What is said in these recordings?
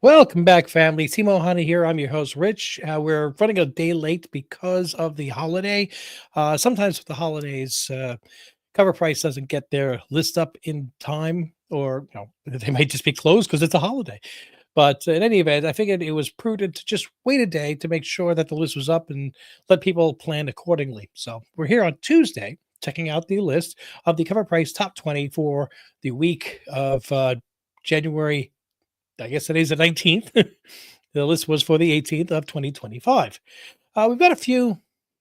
Welcome back, family. Timo Honey here. I'm your host, Rich. We're running a day late because of the holiday. Sometimes with the holidays, Cover Price doesn't get their list up in time, or they might just be closed because it's a holiday. But in any event, I figured it was prudent to just wait a day to make sure that the list was up and let people plan accordingly. So we're here on Tuesday, checking out the list of the Cover Price top 20 for the week of January. I guess today's the 19th. The list was for the 18th of 2025. We've got a few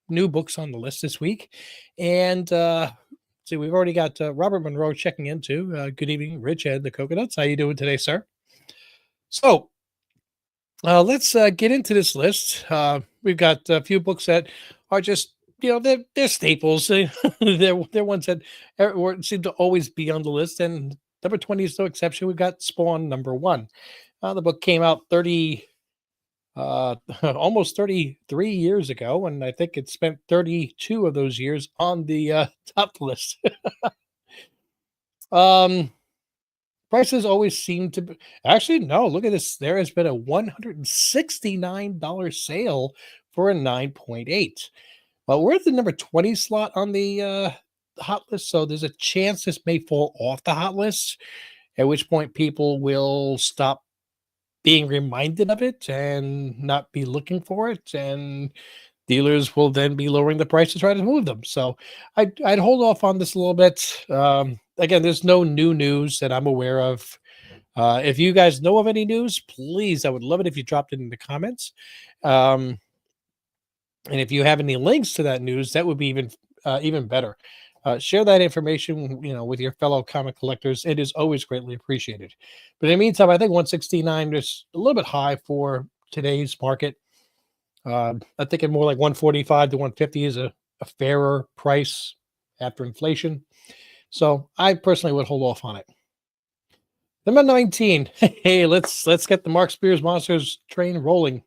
new books on the list this week. And see, we've already got Robert Monroe checking in too. Good evening, Rich and the Coconuts. How you doing today, sir? So let's get into this list. We've got a few books that are just, they're staples. They're ones that seem to always be on the list. And number 20 is no exception. We've got Spawn number one. The book came out almost 33 years ago, and I think it spent 32 of those years on the top list. um, Prices always seem to be actually no. Look at this. There has been a $169 sale for a 9.8. Well, we're at the number 20 slot on the hot list, so there's a chance this may fall off the hot list, at which point people will stop being reminded of it and not be looking for it, and dealers will then be lowering the price to try to move them. So I'd hold off on this a little bit. Again, there's no new news that I'm aware of. If you guys know of any news, please, I would love it if you dropped it in the comments. Um, and if you have any links to that news, that would be even better. Share that information, with your fellow comic collectors. It is always greatly appreciated. But in the meantime, I think 169 is a little bit high for today's market. I think more like 145 to 150 is a fairer price after inflation. So I personally would hold off on it. Number 19. Hey, let's get the Mark Spears Monsters train rolling.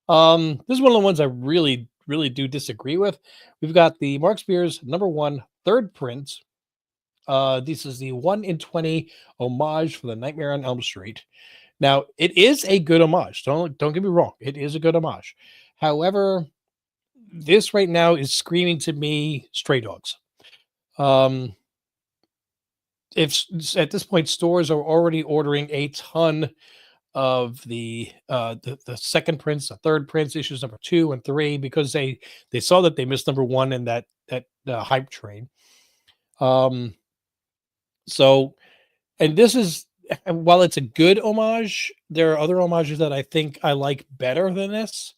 This is one of the ones I really, really do disagree with. We've got the Mark Spears number one third print. This is the 1 in 20 homage for the Nightmare on Elm Street. Now, it is a good homage. Don't get me wrong. It is a good homage. However, this right now is screaming to me Stray Dogs. If at this point stores are already ordering a ton of the second prints, the third prints, issues number 2 and 3, because they saw that they missed number 1 in that hype train. So, and this is, and while it's a good homage, there are other homages that I think I like better than this,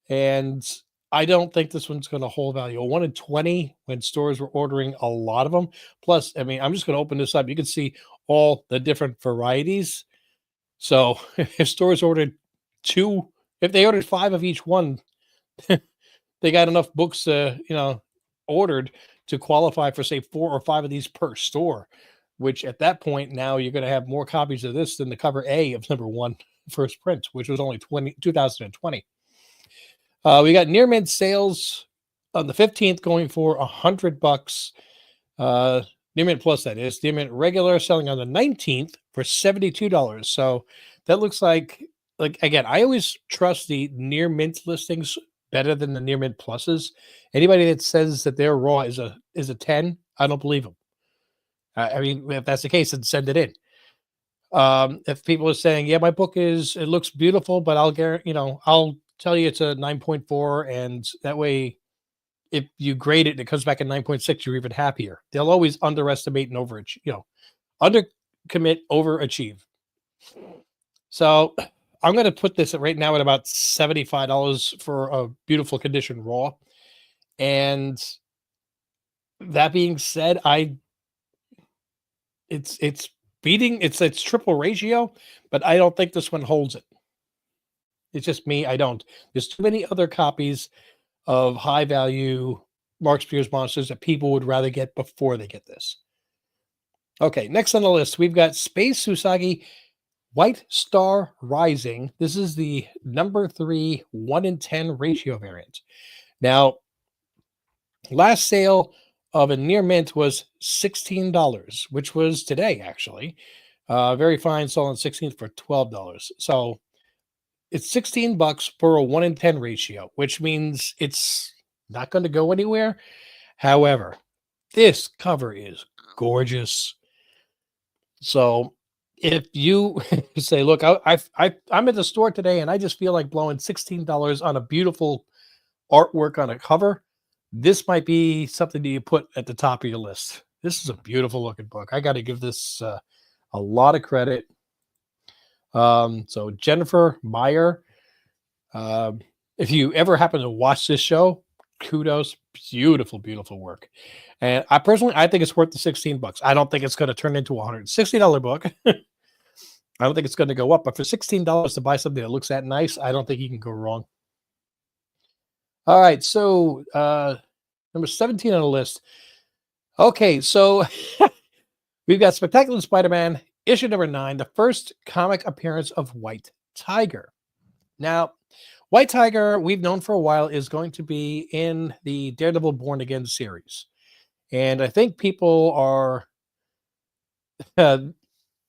and I don't think this one's going to hold value. A 1 in 20 when stores were ordering a lot of them. Plus, I mean, I'm just going to open this up. You can see all the different varieties. So if stores ordered 2, if they ordered 5 of each one, they got enough books, ordered to qualify for, say, 4 or 5 of these per store, which at that point, now you're going to have more copies of this than the cover A of number 1 first print, which was only 2020. We got near mint sales on the 15th going for $100. Near mint plus, that is. Near mint regular selling on the 19th for $72. So that looks like again, I always trust the near mint listings better than the near mint pluses. Anybody that says that their raw is a 10, I don't believe them. I mean, if that's the case, then send it in. If people are saying, yeah, my book it looks beautiful, but I'll guarantee, I'll tell you it's a 9.4, and that way, if you grade it and it comes back at 9.6, you're even happier. They'll always underestimate and overachieve, undercommit, overachieve. So I'm going to put this right now at about $75 for a beautiful condition raw. And that being said, it's beating, it's triple ratio, but I don't think this one holds it. It's just me. I don't. There's too many other copies of high value Mark Spears Monsters that people would rather get before they get this. Okay, next on the list, we've got Space Usagi White Star Rising. This is the number 3 1 in 10 ratio variant. Now, last sale of a near mint was $16, which was today, actually. Very fine, sold on 16th for $12. So It's 16 bucks for a 1 in 10 ratio, which means it's not going to go anywhere. However, this cover is gorgeous. So if you say, look, I'm at the store today and I just feel like blowing $16 on a beautiful artwork on a cover, this might be something that you put at the top of your list. This is a beautiful looking book. I got to give this a lot of credit. So Jennifer Meyer, um, if you ever happen to watch this show, kudos, beautiful, beautiful work. And I personally, I think it's worth the 16 bucks. I don't think it's going to turn into a $160 book. I don't think it's going to go up, but for $16 to buy something that looks that nice, I don't think you can go wrong. All right, so number 17 on the list. Okay, so we've got Spectacular Spider-Man, issue number 9, the first comic appearance of White Tiger. Now, White Tiger, we've known for a while, is going to be in the Daredevil Born Again series. And I think people are uh,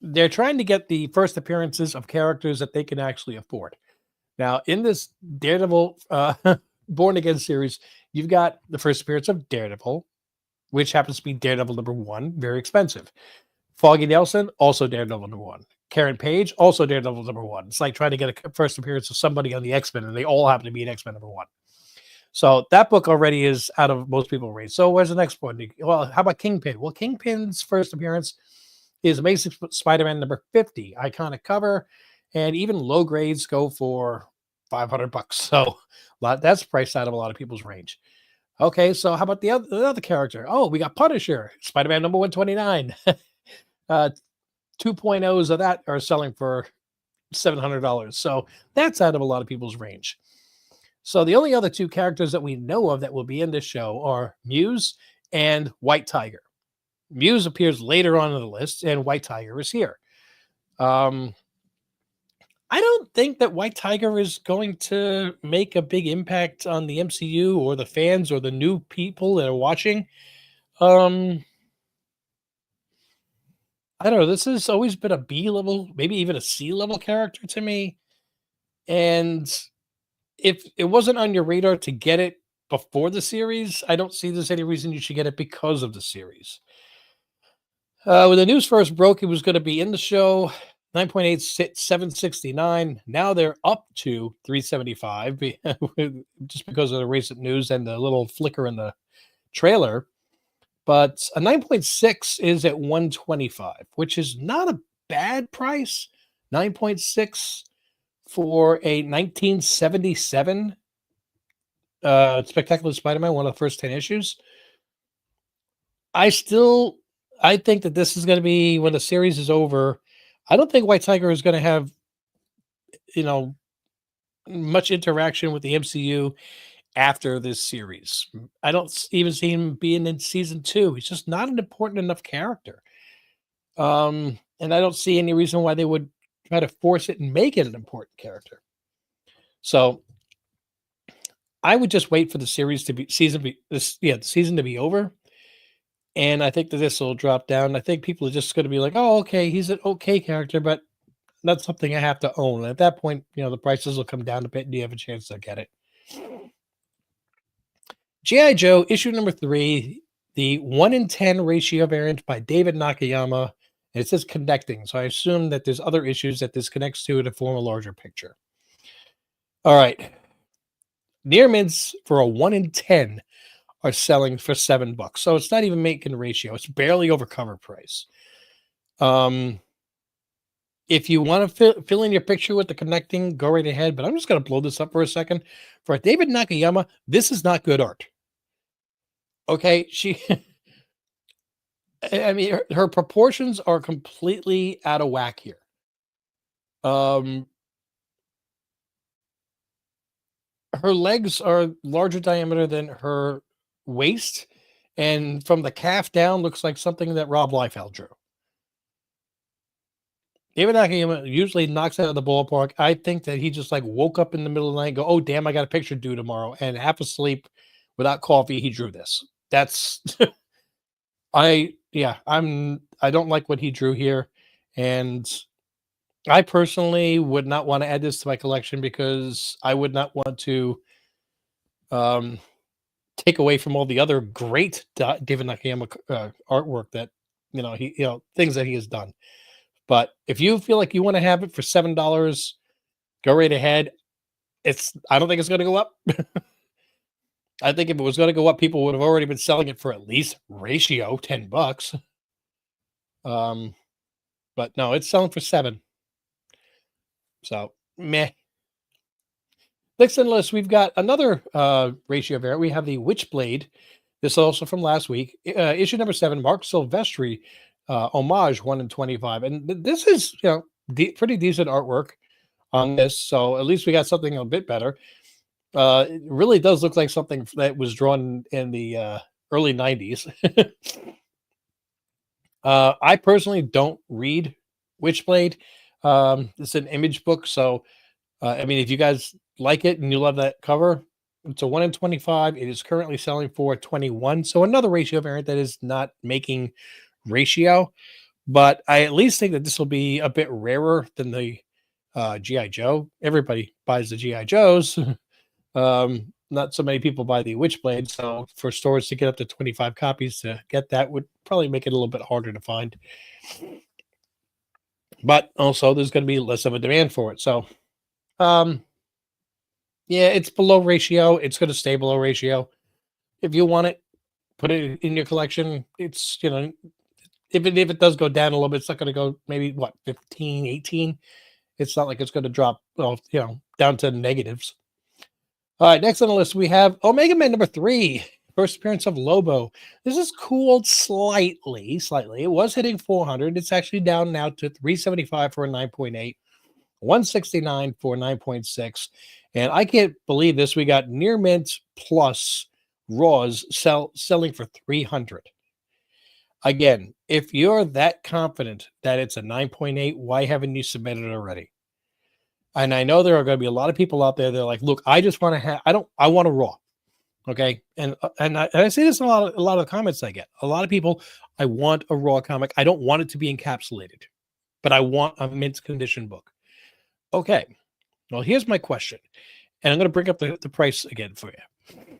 they're trying to get the first appearances of characters that they can actually afford. Now, in this Daredevil Born Again series, you've got the first appearance of Daredevil, which happens to be Daredevil number 1, very expensive. Foggy Nelson, also Daredevil number 1. Karen Page, also Daredevil number 1. It's like trying to get a first appearance of somebody on the X-Men, and they all happen to be an X-Men number 1. So that book already is out of most people's range. So where's the next one? Well, how about Kingpin? Well, Kingpin's first appearance is Amazing Spider-Man number 50, iconic cover, and even low grades go for $500. So that's priced out of a lot of people's range. Okay, so how about the other character? Oh, we got Punisher, Spider-Man number 129. 2.0s of that are selling for $700. So that's out of a lot of people's range. So the only other two characters that we know of that will be in this show are Muse and White Tiger. Muse appears later on in the list, and White Tiger is here. I don't think that White Tiger is going to make a big impact on the MCU or the fans or the new people that are watching. I don't know. This has always been a B level, maybe even a C level character to me. And if it wasn't on your radar to get it before the series, I don't see there's any reason you should get it because of the series. When the news first broke, it was going to be in the show, 9.8, 769. Now they're up to 375 just because of the recent news and the little flicker in the trailer. But a 9.6 is at 125, which is not a bad price. 9.6 for a 1977 Spectacular Spider-Man, one of the first 10 issues. I think that this is going to be when the series is over. I don't think White Tiger is going to have, much interaction with the MCU after this series. I don't even see him being in season 2. He's just not an important enough character. And I don't see any reason why they would try to force it and make it an important character. So I would just wait for the series to be the season to be over. And I think that this will drop down. I think people are just going to be like, oh, okay, he's an okay character, but not something I have to own. And at that point, the prices will come down a bit and you have a chance to get it. G.I. Joe, issue number 3, the 1 in 10 ratio variant by David Nakayama. And it says connecting. So I assume that there's other issues that this connects to form a larger picture. All right. Near mints for a 1 in 10 are selling for $7. So it's not even making a ratio. It's barely over cover price. If you want to fill in your picture with the connecting, go right ahead. But I'm just going to blow this up for a second. For David Nakayama, this is not good art. Okay, I mean, her proportions are completely out of whack here. Her legs are larger diameter than her waist, and from the calf down looks like something that Rob Liefeld drew. David Nakayama usually knocks out of the ballpark. I think that he just woke up in the middle of the night and go, oh, damn, I got a picture due tomorrow. And half asleep without coffee, he drew this. That's I don't like what he drew here. And I personally would not want to add this to my collection because I would not want to um, take away from all the other great David Nakayama artwork that things that he has done. But if you feel like you want to have it for $7, go right ahead. I don't think it's going to go up. I think if it was going to go up, people would have already been selling it for at least ratio $10. Um, but no, it's selling for 7. So meh. Next on the list, we've got another ratio variant. We have the Witchblade. This is also from last week. Issue number 7, Mark Silvestri, homage 1 in 25. And this is, pretty decent artwork on this. So at least we got something a bit better. It really does look like something that was drawn in the early 90s. I personally don't read Witchblade. It's an image book. So, I mean, if you guys like it and you love that cover, it's a 1 in 25. It is currently selling for 21. So another ratio variant that is not making ratio. But I at least think that this will be a bit rarer than the GI Joe. Everybody buys the GI Joes. Not so many people buy the Witchblade, so for stores to get up to 25 copies to get that would probably make it a little bit harder to find. But also, there's going to be less of a demand for it. So, yeah, it's below ratio. It's going to stay below ratio. If you want it, put it in your collection. It's, if it does go down a little bit, it's not going to go maybe, 15, 18. It's not like it's going to drop, down to negatives. All right, next on the list, we have Omega Man number 3, first appearance of Lobo. This is cooled slightly. It was hitting 400. It's actually down now to 375 for a 9.8, 169 for a 9.6. And I can't believe this. We got near mint plus raws selling for 300. Again, if you're that confident that it's a 9.8, why haven't you submitted it already? And I know there are going to be a lot of people out there that are like, look, I just want to have, I want a raw. Okay. And I see this in a lot of the comments I get. A lot of people, I want a raw comic. I don't want it to be encapsulated, but I want a mint condition book. Okay. Well, here's my question. And I'm going to bring up the price again for you.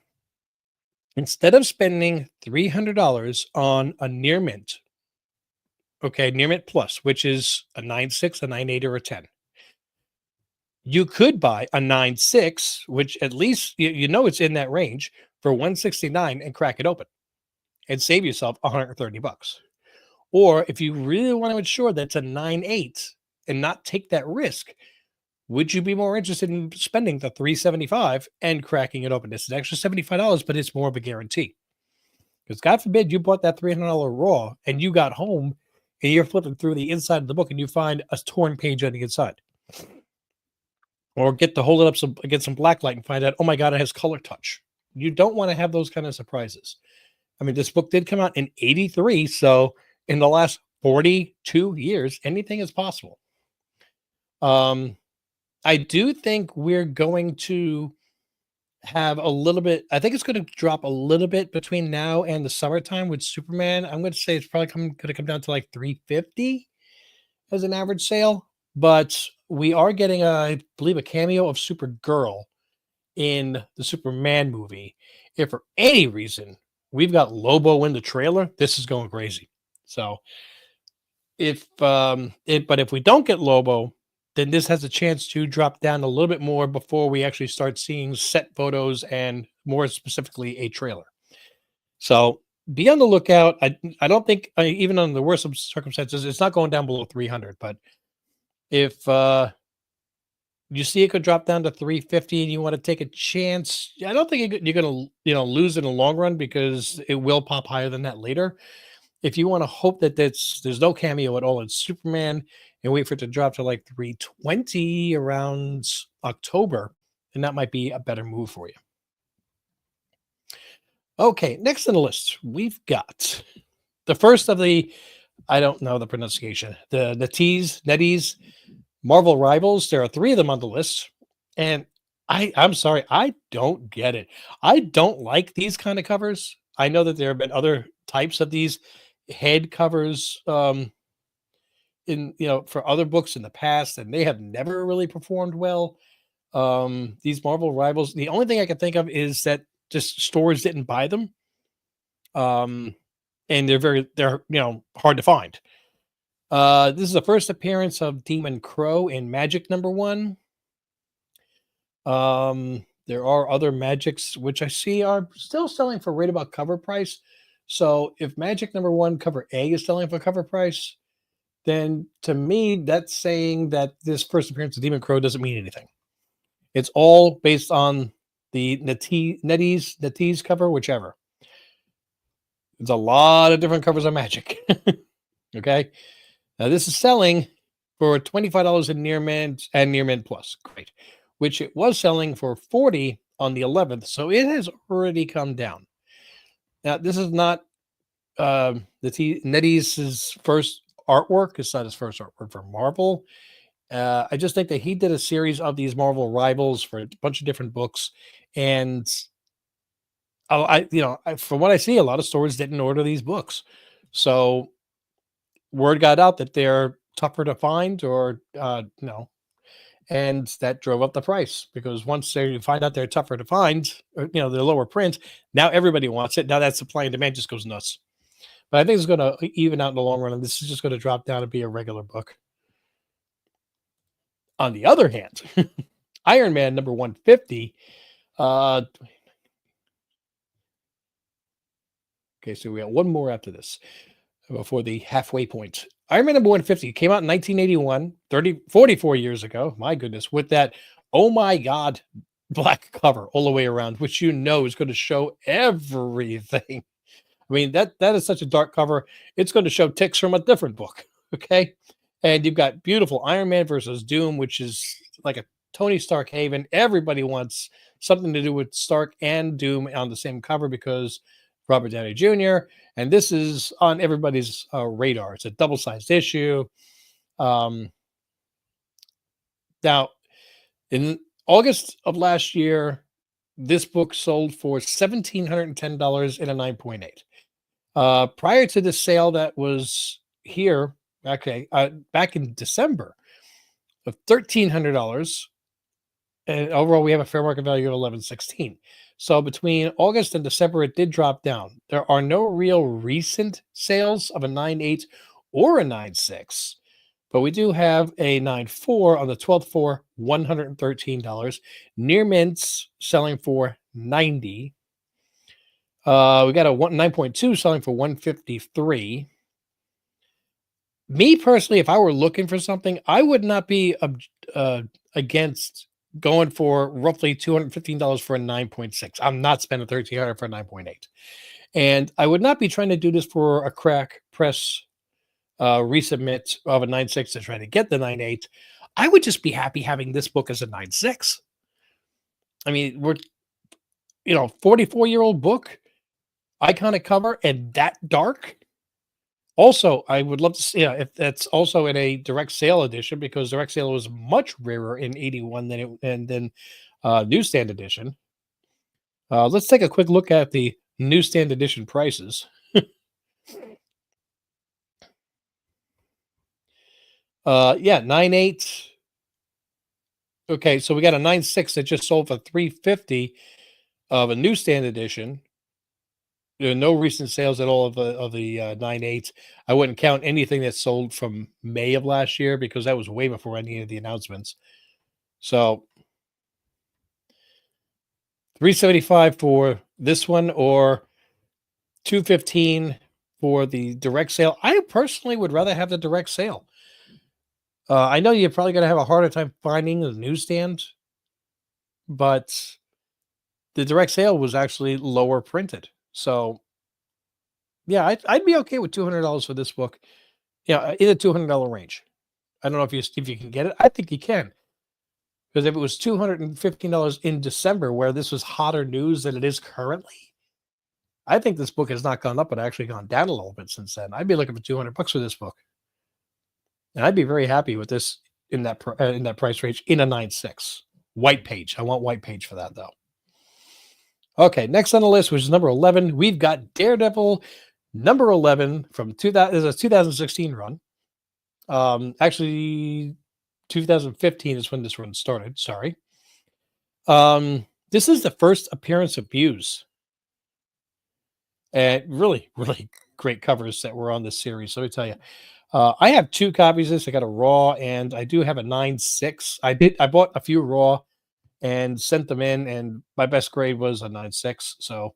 Instead of spending $300 on a near mint, okay, near mint plus, which is a 9.6, a 9.8, or a 10. You could buy a 9.6, which at least it's in that range, for 169 and crack it open and save yourself $130. Or if you really want to ensure that's a 9.8 and not take that risk, would you be more interested in spending the $375 and cracking it open? It's an extra $75, but it's more of a guarantee. Because God forbid you bought that $300 raw and you got home and you're flipping through the inside of the book and you find a torn page on the inside. Or get to hold it up against some black light and find out, oh my God, it has color touch. You don't want to have those kind of surprises. I mean, this book did come out in 83. So in the last 42 years, anything is possible. I do think we're going to have a little bit, I think it's going to drop a little bit between now and the summertime with Superman. I'm going to say it's probably going to come down to like $350 as an average sale. But we are getting, I believe, a cameo of Supergirl in the Superman movie. If for any reason we've got Lobo in the trailer, this is going crazy. So but if we don't get Lobo, then this has a chance to drop down a little bit more before we actually start seeing set photos and more specifically a trailer. So be on the lookout. I don't think even under the worst of circumstances, it's not going down below 300, but if you see it could drop down to 350 and you want to take a chance, I don't think you're going to lose in the long run because it will pop higher than that later. If you want to hope that there's no cameo at all in Superman and wait for it to drop to like 320 around October, then that might be a better move for you. Okay, next on the list, we've got the first of the, I don't know the pronunciation, the Netties Marvel Rivals. There are 3 of them on the list. And I'm sorry, I don't get it. I don't like these kind of covers. I know that there have been other types of these head covers in for other books in the past, and they have never really performed well. These Marvel Rivals, the only thing I can think of is that just stores didn't buy them. Um, and they're hard to find. This is the first appearance of Demon Crow in Magic #1. There are other Magics which I see are still selling for right about cover price. So if Magic #1 cover A is selling for cover price, then to me that's saying that this first appearance of Demon Crow doesn't mean anything. It's all based on the NetEase cover, whichever. There's a lot of different covers on Magic. Okay. Now this is selling for $25 in Near Mint and Near Mint Plus. Great. Which it was selling for 40 on the 11th. So it has already come down. Now, this is not NetEase's first artwork. It's not his first artwork for Marvel. I just think that he did a series of these Marvel Rivals for a bunch of different books. And from what I see, a lot of stores didn't order these books. So word got out that they're tougher to find, or and that drove up the price, because once they find out they're tougher to find, or, they're lower print, now everybody wants it. Now that supply and demand just goes nuts. But I think it's going to even out in the long run, and this is just going to drop down and be a regular book. On the other hand, Iron Man number 150. Okay, so we got one more after this before the halfway point. Iron Man number 150 came out in 1981, 44 years ago. My goodness, with that, oh my God, black cover all the way around, which is going to show everything. I mean, that is such a dark cover. It's going to show ticks from a different book. Okay. And you've got beautiful Iron Man versus Doom, which is like a Tony Stark haven. Everybody wants something to do with Stark and Doom on the same cover because Robert Downey Jr. And this is on everybody's radar. It's a double-sized issue. Now, in August of last year, this book sold for $1,710 in a 9.8. Prior to the sale that was here, back in December, of $1,300. And overall, we have a fair market value of $1,116. So between August and December, it did drop down. There are no real recent sales of a 9.8 or a 9.6, but we do have a 9.4 on the 12th for $113. Near Mints selling for $90. We got a 9.2 selling for $153. Me personally, if I were looking for something, I would not be against going for roughly $215 for a 9.6. I'm not spending $1,300 for a 9.8. And I would not be trying to do this for a crack press resubmit of a 9.6 to try to get the 9.8. I would just be happy having this book as a 9.6. I mean, we're 44-year-old book, iconic cover, and that dark. Also, I would love to see if that's also in a direct sale edition, because direct sale was much rarer in 81 than newsstand edition. Let's take a quick look at the newsstand edition prices. Yeah, 9.8. Okay, so we got a 9.6 that just sold for $350 of a newsstand edition. There are no recent sales at all of the 9.8. I wouldn't count anything that sold from May of last year, because that was way before any of the announcements. So $375 for this one, or $215 for the direct sale. I personally would rather have the direct sale. I know you're probably going to have a harder time finding the newsstand, but the direct sale was actually lower printed. So yeah, I'd be okay with $200 for this book. Yeah, in the $200 range. I don't know if you can get it. I think you can, because if it was $215 in December, where this was hotter news than it is currently, I think this book has not gone up, but actually gone down a little bit since then. I'd be looking for $200 for this book, and I'd be very happy with this in that price range in a 9.6 white page. I want white page for that though. Okay, next on the list, which is number 11, we've got Daredevil number 11 from 2016 run. Actually, 2015 is when this run started. Sorry. This is the first appearance of Muse, and really, really great covers that were on this series. Let me tell you, I have two copies of this. I got a raw, and I do have a 9.6. I bought a few raw and sent them in, and my best grade was a 9.6. So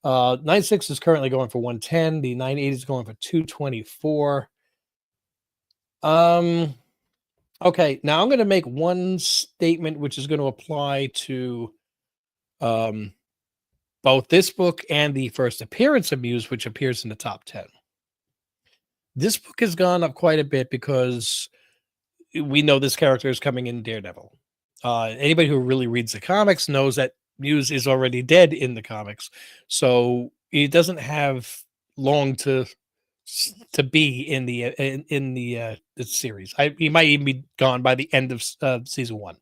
9.6 is currently going for 110. The 9.8 is going for 224. Um, okay, now I'm going to make one statement which is going to apply to um, both this book and the first appearance of Muse, which appears in the top 10. This book has gone up quite a bit because we know this character is coming in Daredevil. Anybody who really reads the comics knows that Muse is already dead in the comics, so he doesn't have long to be in the series. He might even be gone by the end of season one.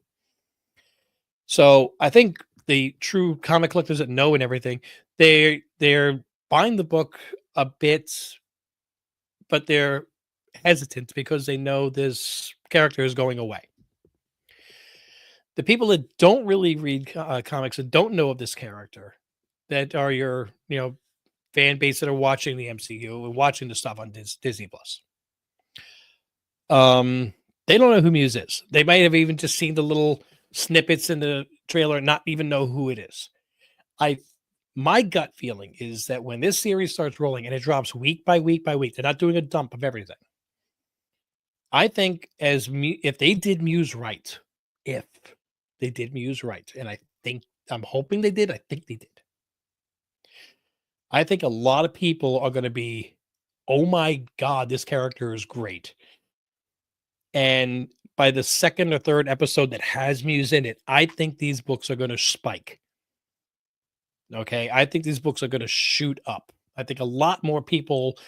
So I think the true comic collectors that know and everything, they're buying the book a bit, but they're hesitant because they know this character is going away. The people that don't really read comics and don't know of this character, that are your fan base that are watching the MCU and watching the stuff on Disney Plus. They don't know who Muse is. They might have even just seen the little snippets in the trailer and not even know who it is. My gut feeling is that when this series starts rolling and it drops week by week by week, they're not doing a dump of everything. I think if they did Muse right, and I'm hoping they did. I think they did. I think a lot of people are going to be, oh my God, this character is great. And by the second or third episode that has Muse in it, I think these books are going to spike. Okay. I think these books are going to shoot up. I think a lot more people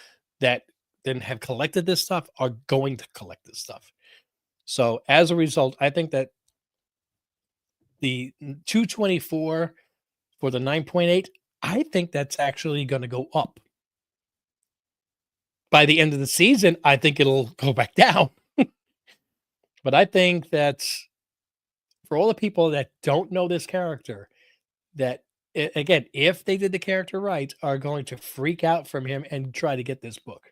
that then have collected this stuff are going to collect this stuff. So as a result, I think that the 224 for the 9.8, I think that's actually going to go up. By the end of the season, I think it'll go back down. But I think that for all the people that don't know this character, that again, if they did the character right, are going to freak out from him and try to get this book.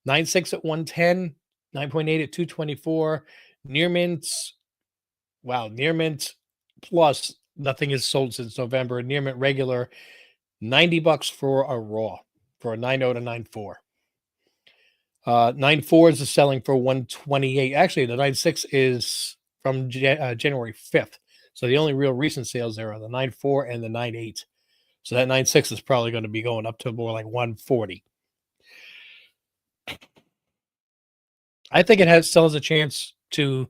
9.6 at 110, 9.8 at 224, near mint. Wow, near mint plus nothing is sold since November. Near mint regular, $90 for a raw for a 9.0 to 9.4. 9.4s is selling for 128. Actually, the 9.6 is from January 5th. So the only real recent sales there are the 9.4 and the 9.8. So that 9.6 is probably going to be going up to more like 140. I think it still has a chance to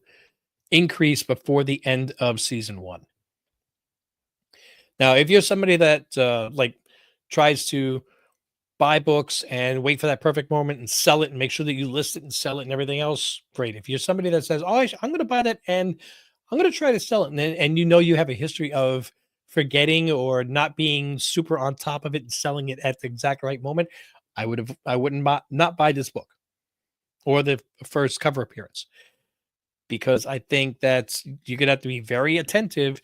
increase before the end of season one. Now, if you're somebody that tries to buy books and wait for that perfect moment and sell it and make sure that you list it and sell it and everything else, great. If you're somebody that says, "Oh, I'm going to buy that and I'm going to try to sell it," and you have a history of forgetting or not being super on top of it and selling it at the exact right moment, I wouldn't not buy this book or the first cover appearance, because I think that you're going to have to be very attentive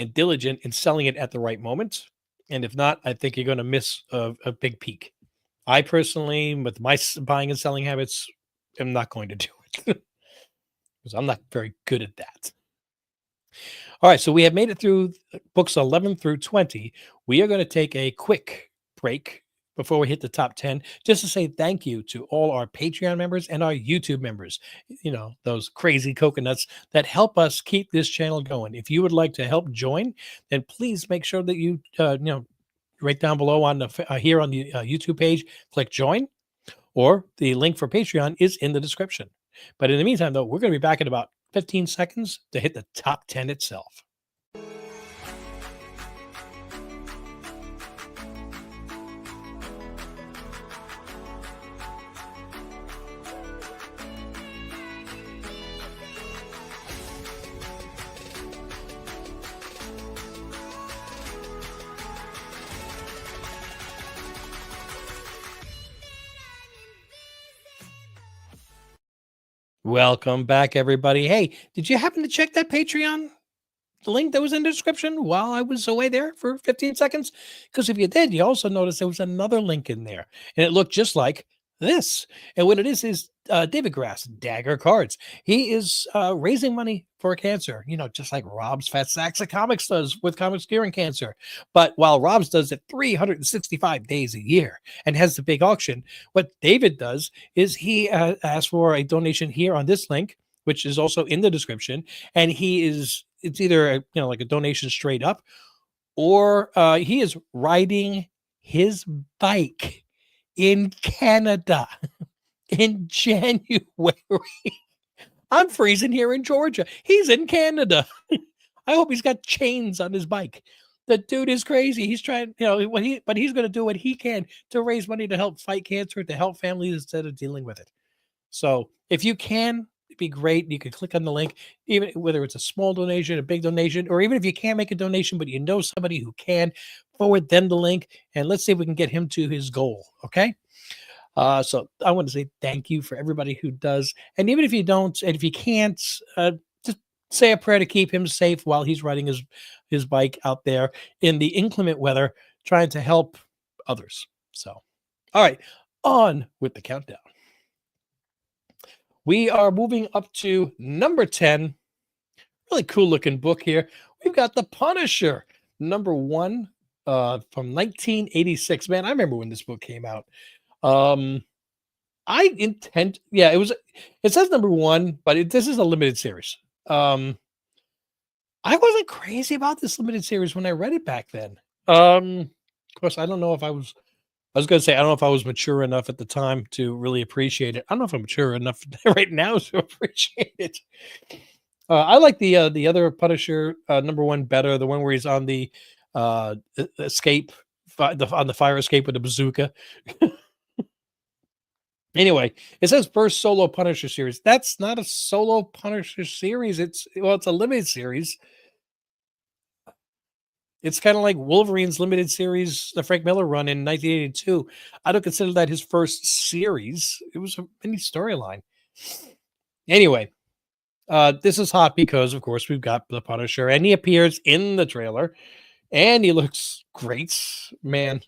and diligent in selling it at the right moment. And if not, I think you're going to miss a big peak. I personally, with my buying and selling habits, am not going to do it because I'm not very good at that. All right, so we have made it through books 11 through 20. We are going to take a quick break before we hit the top 10, just to say thank you to all our Patreon members and our YouTube members, those crazy coconuts that help us keep this channel going. If you would like to help join, then please make sure that you, right down below on the here on the YouTube page, click join, or the link for Patreon is in the description. But in the meantime, though, we're going to be back in about 15 seconds to hit the top 10 itself. Welcome back, everybody. Hey, did you happen to check that Patreon link that was in the description while I was away there for 15 seconds? Because if you did, you also noticed there was another link in there, and it looked just like this. And what it is David Grass, Dagger Cards. He is raising money for cancer, just like Rob's Fat Sacks of Comics does with comics curing cancer. But while Rob's does it 365 days a year and has the big auction, what David does is he asks for a donation here on this link, which is also in the description. And it's either like a donation straight up, or he is riding his bike in Canada in January. I'm freezing here in Georgia. He's in Canada. I hope he's got chains on his bike. The dude is crazy. He's trying, but he's going to do what he can to raise money to help fight cancer, to help families instead of dealing with it. So if you can, it'd be great. You can click on the link, even whether it's a small donation, a big donation, or even if you can't make a donation, but you know somebody who can, forward them the link, and let's see if we can get him to his goal. Okay. So I want to say thank you for everybody who does. And even if you don't, and if you can't, just say a prayer to keep him safe while he's riding his bike out there in the inclement weather, trying to help others. So, all right, on with the countdown. We are moving up to number 10. Really cool looking book here. We've got The Punisher, number 1 from 1986. Man, I remember when this book came out. It says number 1, but this is a limited series. I wasn't crazy about this limited series when I read it back then. Of course, I don't know if I was going to say, I don't know if I was mature enough at the time to really appreciate it. I don't know if I'm mature enough right now to appreciate it. I like the other Punisher number 1 better, the one where he's on the escape, on the fire escape with a bazooka. Anyway, it says first solo Punisher series. That's not a solo Punisher series. It's a limited series. It's kind of like Wolverine's limited series, the Frank Miller run in 1982. I don't consider that his first series. It was a mini storyline. Anyway, this is hot because, of course, we've got the Punisher, and he appears in the trailer, and he looks great. Man,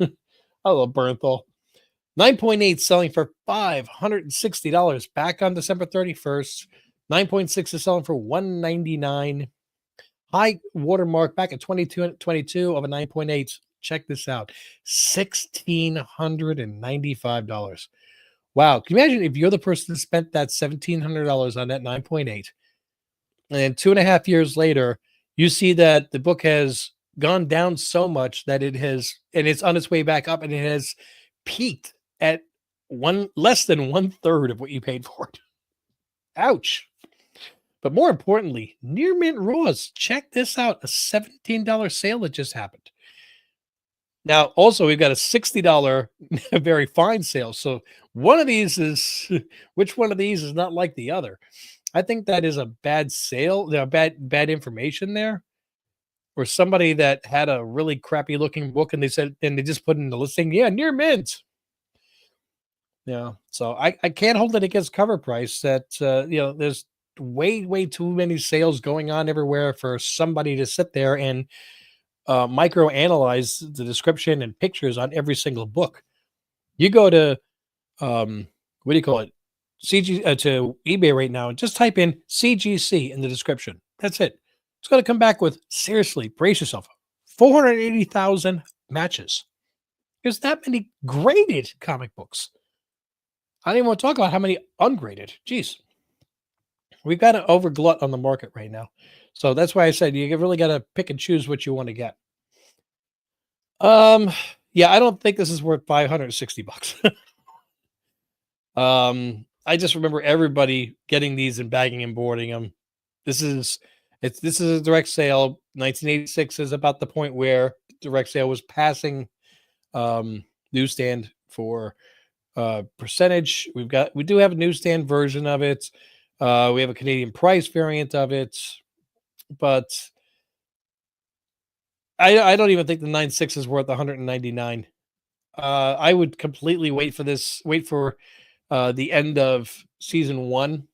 I love Bernthal. 9.8 selling for $560 back on December 31st. 9.6 is selling for $199. High watermark back at 22 of a 9.8. Check this out. $1,695. Wow. Can you imagine if you're the person that spent that $1,700 on that 9.8, and then 2.5 years later, you see that the book has gone down so much that it's on its way back up, and it has peaked at less than 1/3 of what you paid for it. Ouch. But more importantly, Near Mint Raws. Check this out. A $17 sale that just happened. Now, also, we've got a $60 very fine sale. So which one of these is not like the other? I think that is a bad sale, bad information there. Or somebody that had a really crappy looking book and they just put in the listing, Near Mint. Yeah. So I can't hold it against CovrPrice that, there's way too many sales going on everywhere for somebody to sit there and micro analyze the description and pictures on every single book. You go to what do you call it, to eBay right now and just type in CGC in the description. That's it. It's going to come back with, seriously, brace yourself, 480,000 matches. There's that many graded comic books. I don't even want to talk about how many ungraded. Jeez. We've got an overglut on the market right now. So that's why I said you really got to pick and choose what you want to get. Yeah, I don't think this is worth $560. I just remember everybody getting these and bagging and boarding them. This is a direct sale. 1986 is about the point where direct sale was passing newsstand for percentage. We do have a newsstand version of it. We have a Canadian price variant of it, but I don't even think the 9.6 is worth $199. I would completely wait for the end of season 1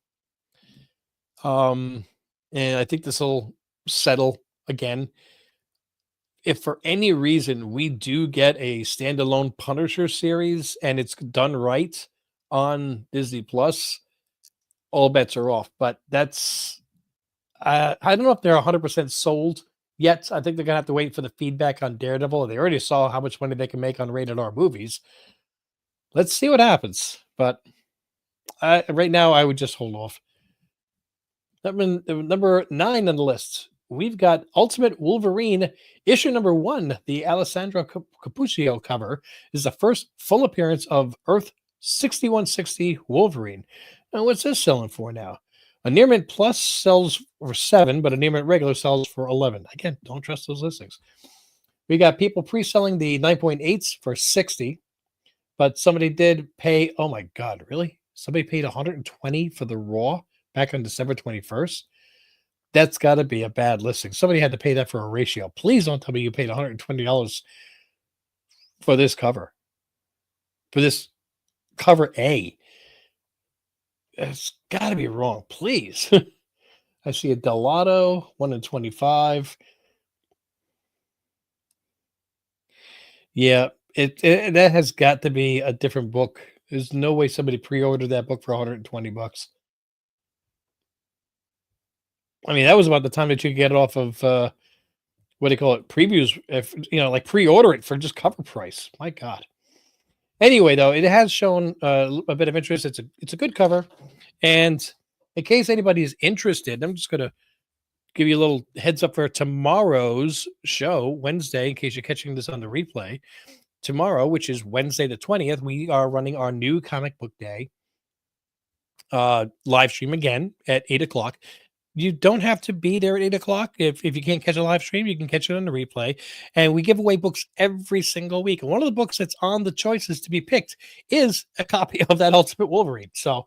Um, and I think this will settle again. If for any reason we do get a standalone Punisher series and it's done right on Disney Plus, all bets are off. But that's I don't know if they're 100% sold yet. I think they're gonna have to wait for the feedback on Daredevil. They already saw how much money they can make on rated R movies. Let's see what happens. But right now, I would just hold off. Number 9 on the list, we've got Ultimate Wolverine issue number 1. The Alessandro Cappuccio cover is the first full appearance of Earth 6160 Wolverine. Now, what's this selling for now? A Near Mint Plus sells for 7, but a Near Mint regular sells for 11. Again, don't trust those listings. We got people pre-selling the 9.8s for 60, but somebody did pay. Oh my God, really? Somebody paid 120 for the Raw back on December 21st. That's got to be a bad listing. Somebody had to pay that for a ratio. Please don't tell me you paid $120 for this cover. For this cover A. It's got to be wrong. Please. I see a Delato, 1 in 25. Yeah, that has got to be a different book. There's no way somebody pre-ordered that book for $120. I mean, that was about the time that you could get it off of what do you call it? Previews, if like pre-order it for just cover price. My God. Anyway, though, it has shown a bit of interest. It's a good cover, and in case anybody is interested, I'm just gonna give you a little heads up for tomorrow's show, Wednesday. In case you're catching this on the replay, tomorrow, which is Wednesday the 20th, we are running our new comic book day live stream again at 8 o'clock. You don't have to be there at 8 o'clock. If you can't catch a live stream, you can catch it on the replay. And we give away books every single week. And one of the books that's on the choices to be picked is a copy of that Ultimate Wolverine. So,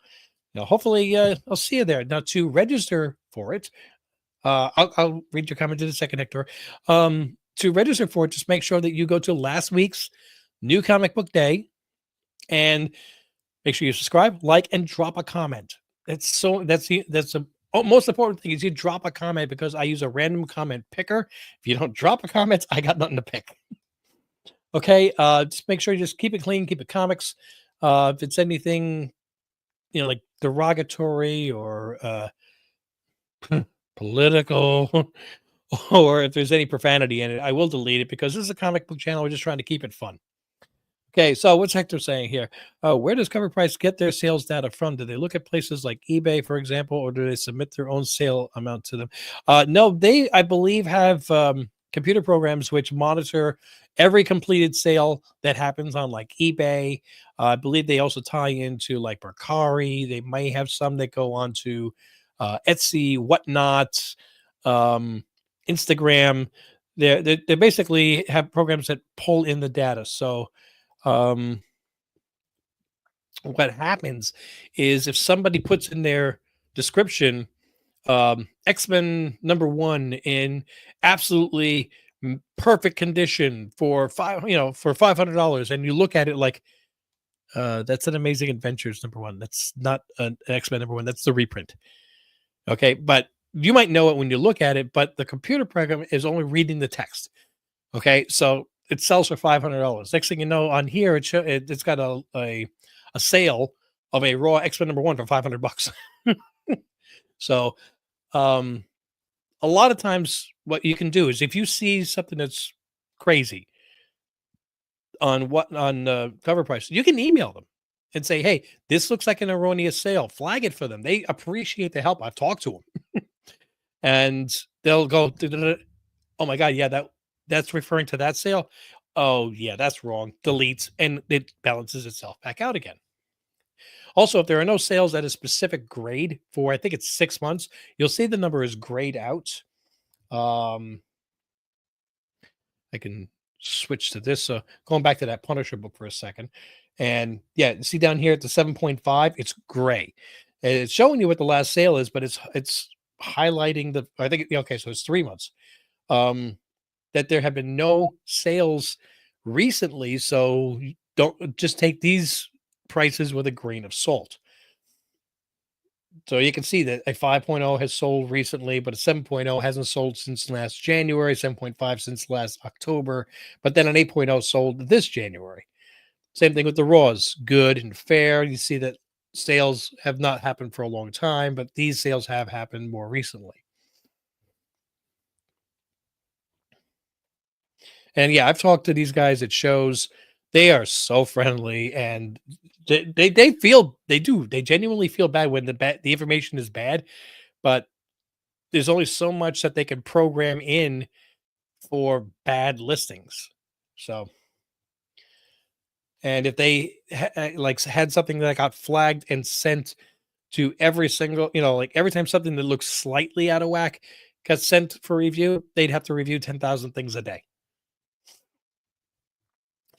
hopefully I'll see you there. Now, to register for it, I'll read your comment in a second, Hector. To register for it, just make sure that you go to last week's New Comic Book Day and make sure you subscribe, like, and drop a comment. That's the most important thing is you drop a comment, because I use a random comment picker. If you don't drop a comment, I got nothing to pick. Okay, just make sure you just keep it clean, keep it comics. If it's anything, like derogatory or political, or if there's any profanity in it, I will delete it, because this is a comic book channel. We're just trying to keep it fun. Okay, so what's Hector saying here? Where does CovrPrice get their sales data from? Do they look at places like eBay, for example, or do they submit their own sale amount to them? No, they, I believe, have computer programs which monitor every completed sale that happens on like eBay. I believe they also tie into like Mercari. They may have some that go on to Etsy, whatnot, Instagram. They basically have programs that pull in the data. So what happens is if somebody puts in their description X-Men #1 in absolutely perfect condition for $500, and you look at it like that's an Amazing Adventures #1. That's not an X-Men #1. That's the reprint. Okay, but you might know it when you look at it, but the computer program is only reading the text. Okay, so it sells for $500. Next thing you know, on here it's got a sale of a raw X-Men #1 for $500. So a lot of times what you can do is, if you see something that's crazy on CovrPrice, you can email them and say, "Hey, this looks like an erroneous sale." Flag it for them. They appreciate the help. I've talked to them, and they'll go, "Oh my God, yeah, that's referring to that sale. Oh yeah, that's wrong." Deletes, and it balances itself back out again. Also, if there are no sales at a specific grade for, I think it's 6 months, you'll see the number is grayed out. I can switch to this. Going back to that Punisher book for a second. And yeah, see down here at the 7.5, it's gray. And it's showing you what the last sale is, but it's highlighting I think, okay, so it's 3 months. That there have been no sales recently. So don't just take these prices with a grain of salt. So you can see that a 5.0 has sold recently, but a 7.0 hasn't sold since last January, 7.5 since last October, but then an 8.0 sold this January. Same thing with the raws, good and fair. You see that sales have not happened for a long time, but these sales have happened more recently. And yeah, I've talked to these guys at shows. They are so friendly, and they feel they genuinely feel bad when the information is bad, but there's only so much that they can program in for bad listings. So, and if they like had something that got flagged and sent to every single, like every time something that looks slightly out of whack got sent for review, they'd have to review 10,000 things a day.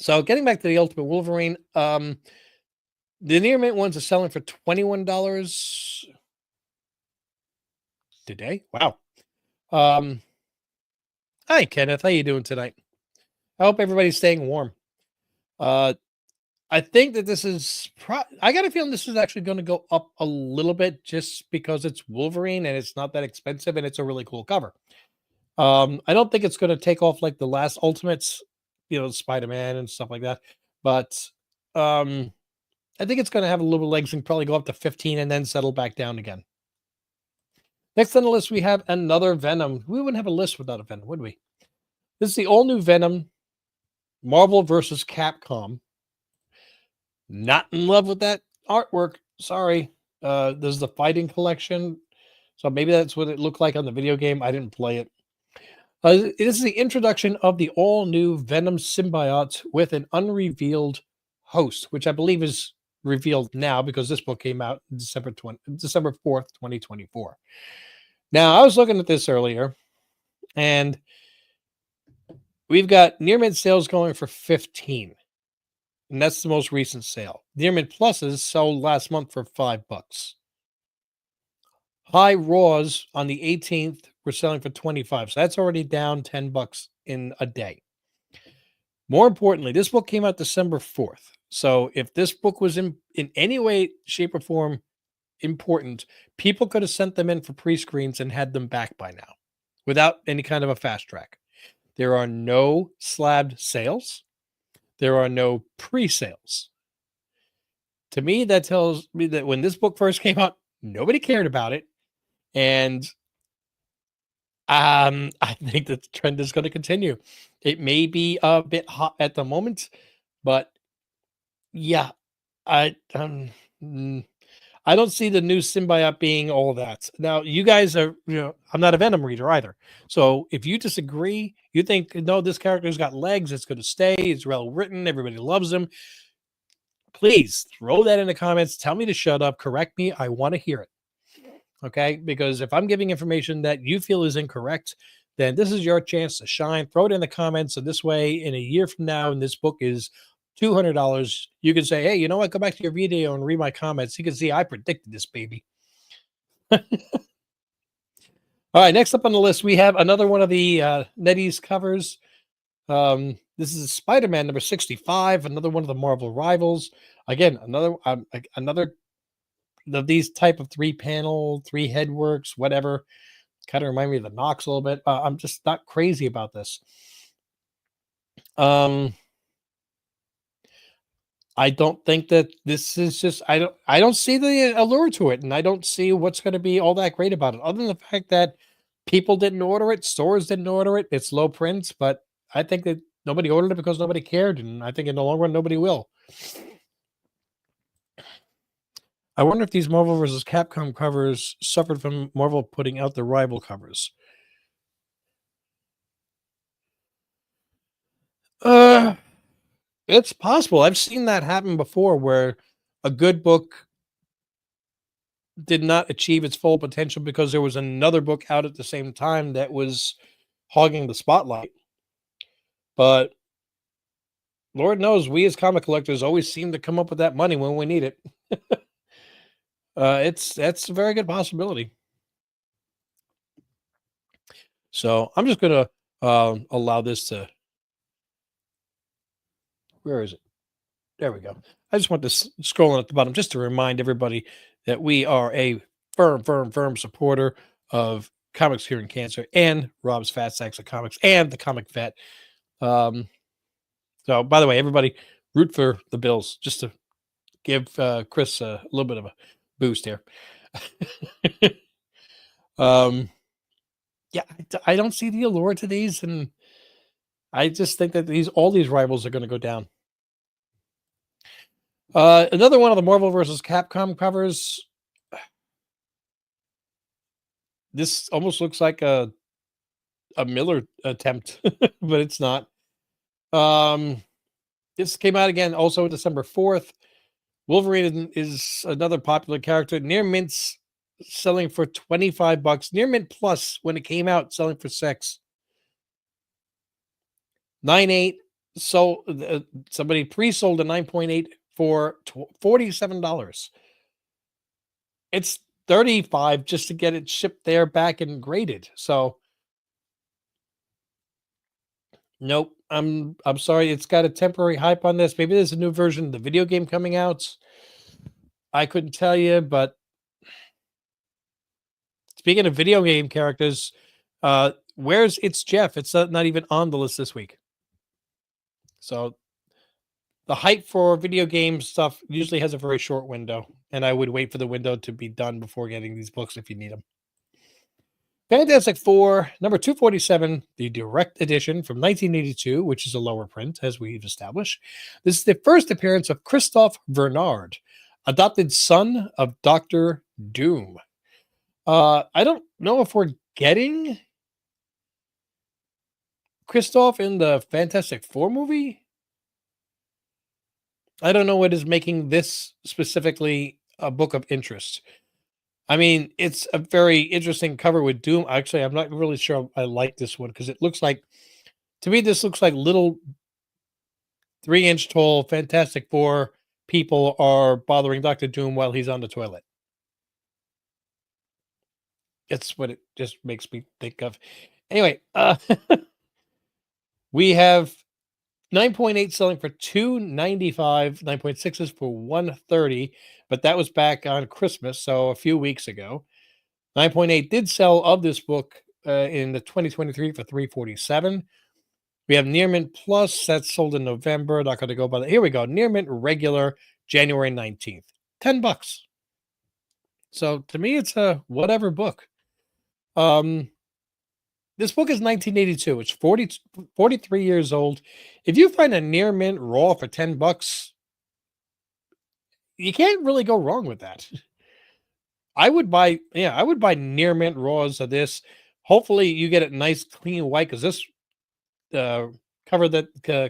So, getting back to the Ultimate Wolverine, the near mint ones are selling for $21 today. Wow. Um, Hi Kenneth, how you doing tonight? I hope everybody's staying warm. Uh, I think that this is. I got a feeling this is actually going to go up a little bit just because it's Wolverine and it's not that expensive and it's a really cool cover. I don't think it's going to take off like the last Ultimates, Spider Man and stuff like that. But um, I think it's going to have a little legs and probably go up to 15 and then settle back down again. Next on the list, we have another Venom. We wouldn't have a list without a Venom, would we? This is the all new Venom, Marvel versus Capcom. Not in love with that artwork. Sorry. This is the fighting collection. So maybe that's what it looked like on the video game. I didn't play it. This is the introduction of the all new Venom symbiote with an unrevealed host, which I believe is revealed now because this book came out December 4th, 2024. Now, I was looking at this earlier, and we've got near mint sales going for 15, and that's the most recent sale. Near mint pluses sold last month for $5. High raws on the 18th were selling for 25, so that's already down $10 in a day. More importantly, this book came out December 4th. So if this book was in any way, shape, or form important, people could have sent them in for pre-screens and had them back by now without any kind of a fast track. There are no slabbed sales. There are no pre-sales. To me, that tells me that when this book first came out, nobody cared about it. And I think that the trend is going to continue. It may be a bit hot at the moment, but yeah, I mm, I don't see the new symbiote being all that. Now, you guys are, I'm not a Venom reader either. So if you disagree, you think, no, this character's got legs, it's going to stay, it's well written, everybody loves him, please throw that in the comments. Tell me to shut up, correct me. I want to hear it. Okay. Because if I'm giving information that you feel is incorrect, then this is your chance to shine. Throw it in the comments. So this way, in a year from now, and this book is $200, you can say, hey, you know what? Go back to your video and read my comments. You can see I predicted this, baby. All right, next up on the list, we have another one of the NetEase covers. This is Spider-Man number 65, another one of the Marvel rivals. Again, another of these type of three-panel, three-head works, whatever. Kind of remind me of the Knox a little bit. I'm just not crazy about this. I don't think that this is just I don't see the allure to it, and I don't see what's going to be all that great about it, other than the fact that people didn't order it, stores didn't order it, it's low print, but I think that nobody ordered it because nobody cared, and I think in the long run nobody will. I wonder if these Marvel versus Capcom covers suffered from Marvel putting out the rival covers. Uh, it's possible. I've seen that happen before where a good book did not achieve its full potential because there was another book out at the same time that was hogging the spotlight. But Lord knows we as comic collectors always seem to come up with that money when we need it. That's a very good possibility. So I'm just gonna allow this to. Where is it? There we go. I just want to scroll at the bottom just to remind everybody that we are a firm supporter of comics curing cancer and Rob's Fat Sacks of Comics and the Comic Vet. Um, so, by the way, everybody root for the Bills just to give Chris a little bit of a boost here. um, yeah, I don't see the allure to these, and I just think that all these rivals are going to go down. Another one of the Marvel versus Capcom covers. This almost looks like a Miller attempt, but it's not. Um, this came out again also December 4th. Wolverine is another popular character. Near Mint's selling for $25. Near Mint Plus, when it came out, selling for 6. 9.8. So somebody pre-sold a 9.8 for $47. It's 35 just to get it shipped there, back, and graded. So nope. I'm sorry. It's got a temporary hype on this. Maybe there's a new version of the video game coming out. I couldn't tell you, but speaking of video game characters, where's It's Jeff? It's not even on the list this week. So the hype for video game stuff usually has a very short window, and I would wait for the window to be done before getting these books if you need them. Fantastic Four, number 247, the direct edition from 1982, which is a lower print, as we've established. This is the first appearance of Christophe Bernard, adopted son of Doctor Doom. I don't know if we're getting Christophe in the Fantastic Four movie. I don't know what is making this specifically a book of interest. I mean, it's a very interesting cover with Doom. Actually, I'm not really sure I like this one because it looks like, to me, this looks like little 3-inch tall Fantastic Four people are bothering Doctor Doom while he's on the toilet. It's what it just makes me think of. Anyway, we have 9.8 selling for $295, 9.6 is for $130, but that was back on Christmas, so a few weeks ago. 9.8 did sell of this book in the 2023 for $347. We have Near Mint Plus that's sold in November. Not going to go by that. Here we go. Near Mint regular, January 19th, $10. So to me, it's a whatever book. This book is 1982. It's 43 years old. If you find a Near Mint raw for $10, you can't really go wrong with that. I would buy Near Mint raws of this. Hopefully, you get it nice, clean white, because this cover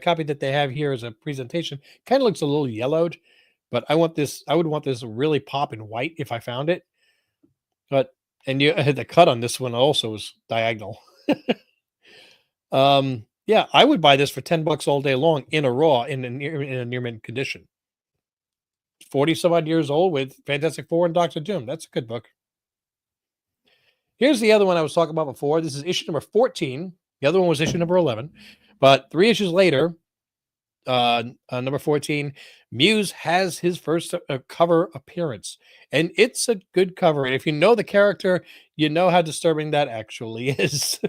copy that they have here as a presentation kind of looks a little yellowed. But I would want this really popping white if I found it. But the cut on this one also is diagonal. Yeah, I would buy this for $10 all day long in a raw in a near mint condition. 40 some odd years old with Fantastic Four and Doctor Doom. That's a good book. Here's the other one I was talking about before. This is issue number 14. The other one was issue number 11. But 3 issues later, number 14, Muse has his first cover appearance. And it's a good cover. And if you know the character, you know how disturbing that actually is.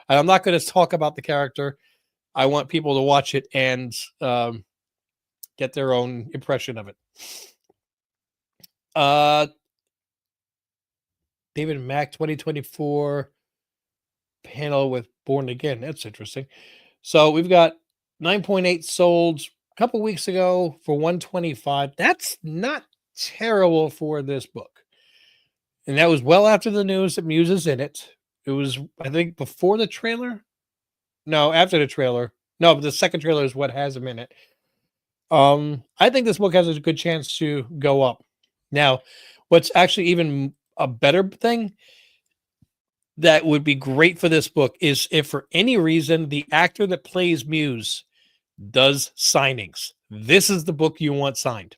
And I'm not going to talk about the character. I want people to watch it and get their own impression of it. David Mack 2024 panel with Born Again. That's interesting. So we've got 9.8 sold a couple weeks ago for $125. That's not terrible for this book. And that was well after the news that Muse is in it. It was, I think, before the trailer. No, after the trailer. No, but the second trailer is what has him in it. I think this book has a good chance to go up. Now, what's actually even a better thing that would be great for this book is if for any reason the actor that plays Muse does signings. This is the book you want signed.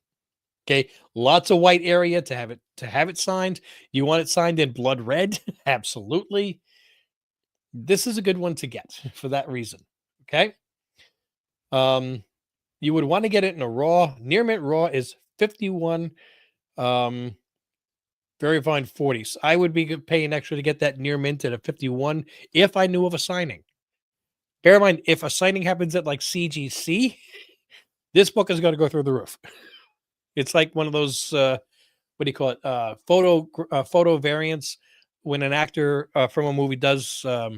Okay, lots of white area to have it signed. You want it signed in blood red? Absolutely. This is a good one to get for that reason. Okay. You would want to get it in a raw. Near Mint raw is 51. Very fine 40s. I would be paying extra to get that near mint at a 51 if I knew of a signing. Bear in mind, if a signing happens at like CGC, this book is going to go through the roof. It's like one of those what do you call it? Photo variants when an actor from a movie does a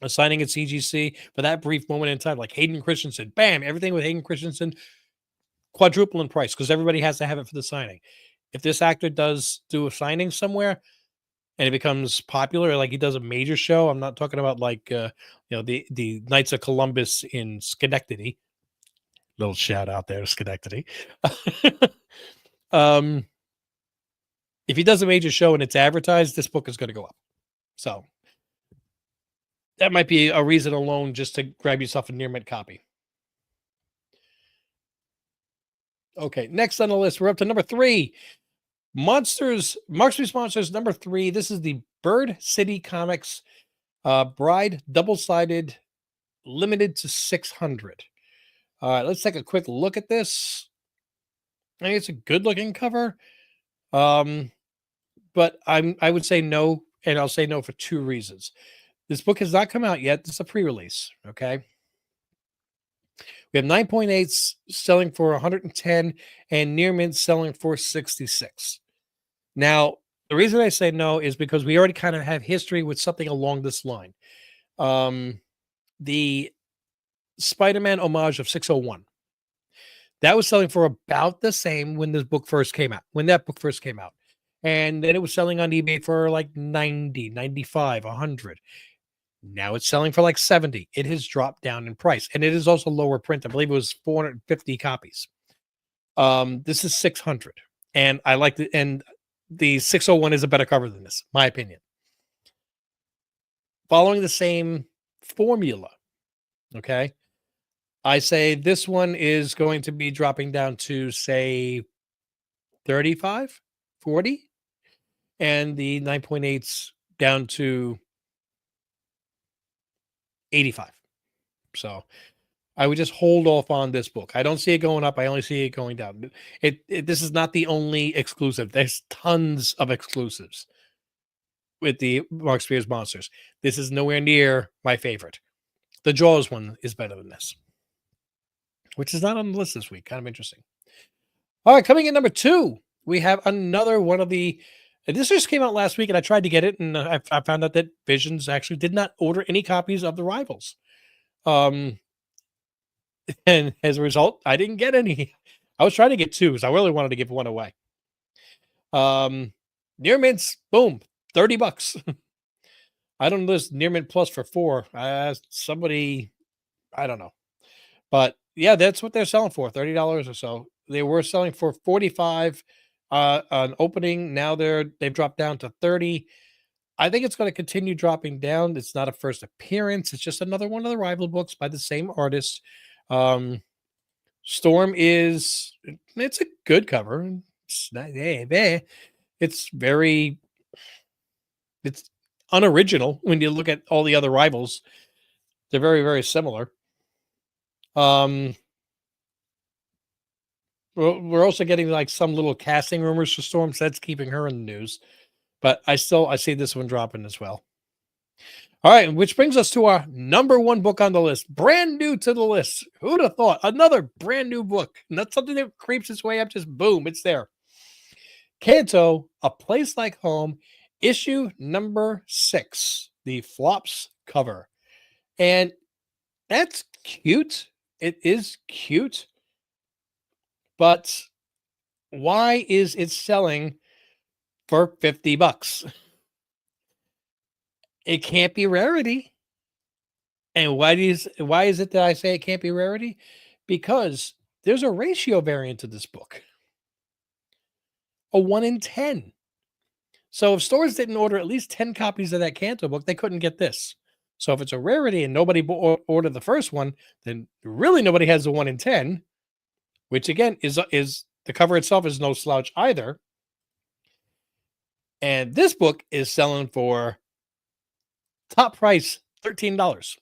signing at CGC for that brief moment in time, like Hayden Christensen. Bam! Everything with Hayden Christensen quadruple in price because everybody has to have it for the signing. If this actor does do a signing somewhere and it becomes popular, like he does a major show, I'm not talking about like the Knights of Columbus in Schenectady. Little shout out there to Schenectady. um, if he does a major show and it's advertised, this book is going to go up. So that might be a reason alone just to grab yourself a near mint copy. Okay, next on the list, we're up to number 3. Monsters, Marks vs. Monsters, number 3. This is the Bird City Comics Bride double-sided, limited to 600. All right, let's take a quick look at this. I think it's a good-looking cover, but I would say no, and I'll say no for 2 reasons. This book has not come out yet. This is a pre-release, okay? We have 9.8s selling for 110 and near mint selling for 66. Now, the reason I say no is because we already kind of have history with something along this line. The Spider-Man homage of 601. That was selling for about the same when this book first came out, when that book first came out. And then it was selling on eBay for like 90, 95, 100. Now it's selling for like 70. It has dropped down in price. And it is also lower print. I believe it was 450 copies. This is 600. And I like the, and the 601 is a better cover than this, my opinion. Following the same formula, okay, I say this one is going to be dropping down to, say, 35, 40, and the 9.8s down to 85. So I would just hold off on this book. I don't see it going up. I only see it going down. This is not the only exclusive. There's tons of exclusives with the Mark Spears Monsters. This is nowhere near my favorite. The Jaws one is better than this, which is not on the list this week. Kind of interesting. All right, coming in number 2, we have another one of the. This just came out last week, and I tried to get it, and I found out that Visions actually did not order any copies of the Rivals. And as a result, I didn't get any. I was trying to get 2 because I really wanted to give one away. Near mints, boom, $30. I don't know this near mint plus for 4. I asked somebody, I don't know, but yeah, that's what they're selling for, $30 or so. They were selling for 45 on opening. Now they've dropped down to 30. I think it's going to continue dropping down. It's not a first appearance. It's just another one of the rival books by the same artist. Storm it's a good cover. It's very, it's unoriginal when you look at all the other rivals. They're very, very similar. We're also getting like some little casting rumors for Storm, so that's keeping her in the news. But I see this one dropping as well. All right, which brings us to our number 1 book on the list, brand new to the list. Who'd have thought? Another brand new book. Not something that creeps its way up, just boom, it's there. Kanto, A Place Like Home, issue number 6, the flops cover. And that's cute. It is cute. But why is it selling for $50? It can't be rarity. And why is it that I say it can't be rarity? Because there's a ratio variant to this book. A 1 in 10. So if stores didn't order at least 10 copies of that Kanto book, they couldn't get this. So if it's a rarity and nobody ordered the first one, then really nobody has a 1 in 10, which again is the cover itself is no slouch either. And this book is selling for top price $13.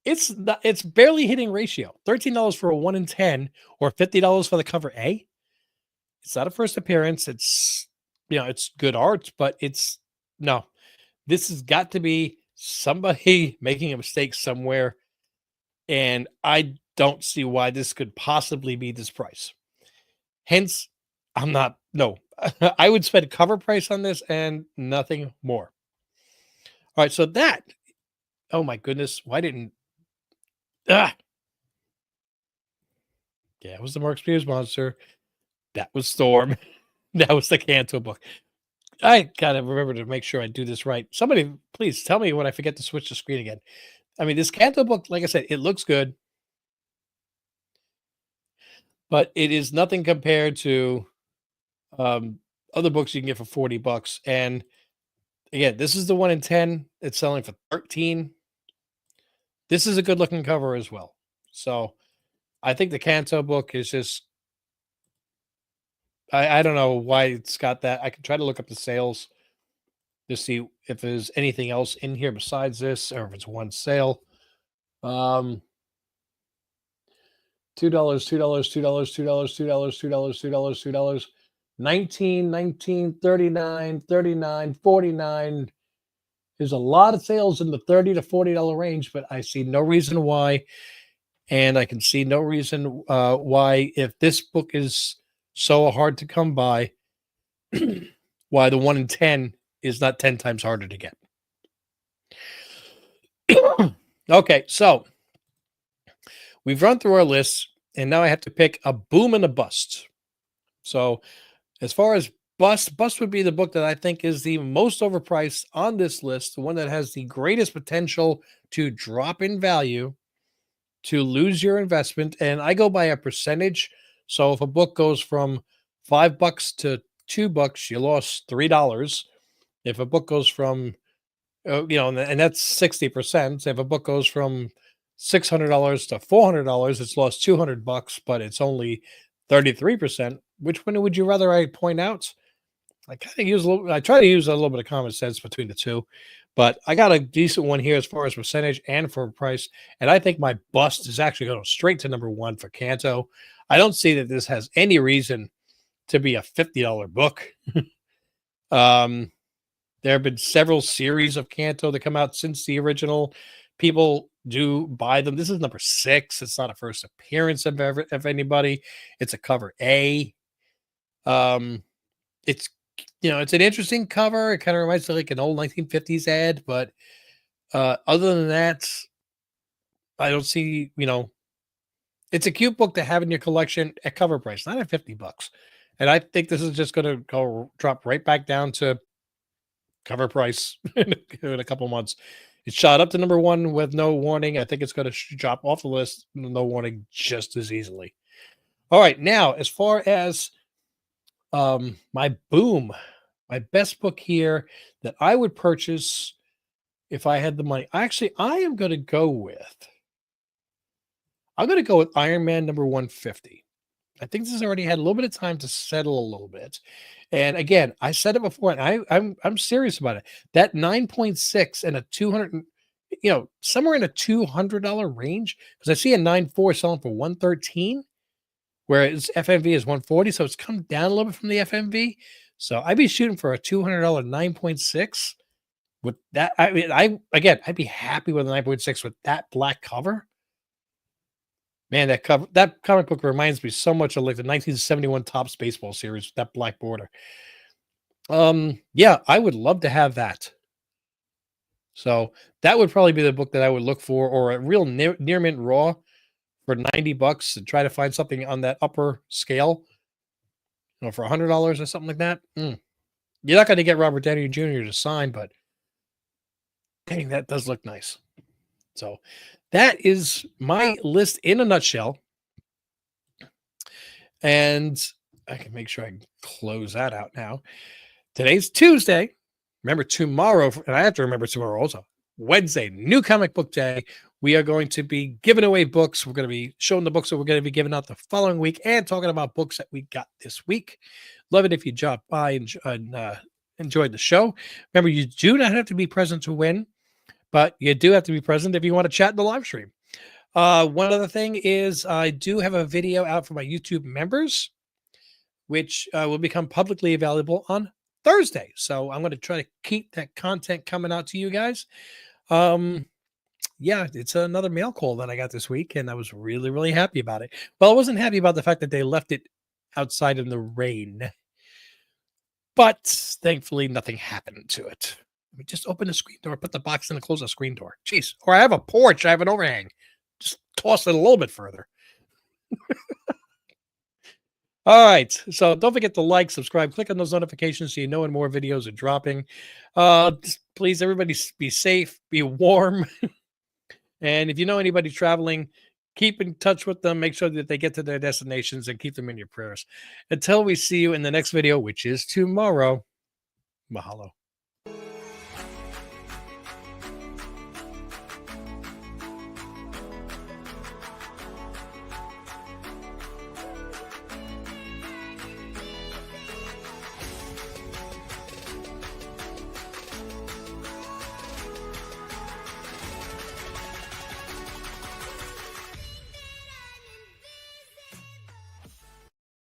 It's barely hitting ratio. $13 for a 1 in 10 or $50 for the cover A. It's not a first appearance. It's, it's good art, but no. This has got to be somebody making a mistake somewhere, and I don't see why this could possibly be this price. Hence, I'm not no. I would spend cover price on this and nothing more. All right, so that, oh my goodness, why didn't ah yeah, it was the Mark Spears Monster. That was Storm. That was the Canto book. I gotta remember to make sure I do this right. Somebody please tell me when I forget to switch the screen again. I mean, this Canto book, like I said, it looks good, but it is nothing compared to um, other books you can get for $40. And again, this is the 1 in 10. It's selling for 13. This is a good looking cover as well. So I think the Canto book is just, I don't know why it's got that. I can try to look up the sales to see if there's anything else in here besides this, or if it's one sale. $2, $2, $2, $2, $2, $2, $2, $2, 19, 19, 39, 39, 49. There's a lot of sales in the $30 to $40 range, but I see no reason why. And I can see no reason why, if this book is so hard to come by, why the 1 in 10 is not 10 times harder to get. Okay, so we've run through our lists, and now I have to pick a boom and a bust. So as far as bust would be the book that I think is the most overpriced on this list, the one that has the greatest potential to drop in value, to lose your investment. And I go by a percentage. So if a book goes from $5 to $2, you lost $3. If a book goes from, and that's 60%. If a book goes from $600 to $400, it's lost $200, but it's only 33%. Which one would you rather I point out? I try to use a little bit of common sense between the two, but I got a decent one here as far as percentage and for price. And I think my bust is actually going straight to number one for Canto. I don't see that this has any reason to be a $50 book. There have been several series of Canto that come out since the original. People do buy them. This is number 6. It's not a first appearance of anybody. It's a cover A. It's it's an interesting cover. It kind of reminds me of like an old 1950s ad, but other than that, I don't see, it's a cute book to have in your collection at cover price, not at $50. And I think this is just going to drop right back down to cover price in a couple months. It shot up to number 1 with no warning. I think it's going to drop off the list with no warning just as easily. All right, now as far as my boom, my best book here that I would purchase if I had the money. Actually, I'm going to go with Iron Man number 150. I think this has already had a little bit of time to settle a little bit. And again, I said it before, and I'm serious about it. That 9.6 and a 200, somewhere in a $200 range, because I see a 9.4 selling for 113, whereas FMV is 140, so it's come down a little bit from the FMV. So I'd be shooting for a $200 9.6 with that. I mean, I'd be happy with a 9.6 with that black cover. Man, that comic book reminds me so much of like the 1971 Topps baseball series with that black border. Yeah, I would love to have that. So that would probably be the book that I would look for, or a real near mint raw for $90 and try to find something on that upper scale. For $100 or something like that. You're not going to get Robert Downey Jr. to sign, but dang, that does look nice. So that is my list in a nutshell. And I can make sure I can close that out now. Today's Tuesday. Remember tomorrow, and I have to remember tomorrow also, Wednesday, New Comic Book Day. We are going to be giving away books. We're going to be showing the books that we're going to be giving out the following week and talking about books that we got this week. Love it if you drop by and enjoyed the show. Remember, you do not have to be present to win, but you do have to be present if you want to chat in the live stream. One other thing is I do have a video out for my YouTube members. which will become publicly available on Thursday. So I'm going to try to keep that content coming out to you guys. Um, yeah, it's another mail call that I got this week, and I was really, really happy about it. Well, I wasn't happy about the fact that they left it outside in the rain, but thankfully nothing happened to it. Let me just open the screen door, put the box in, and close the screen door. Jeez, or I have a porch, I have an overhang. Just toss it a little bit further. All right. So don't forget to like, subscribe, click on those notifications so you know when more videos are dropping. Please, everybody, be safe, be warm. And if you know anybody traveling, keep in touch with them. Make sure that they get to their destinations and keep them in your prayers. Until we see you in the next video, which is tomorrow, mahalo.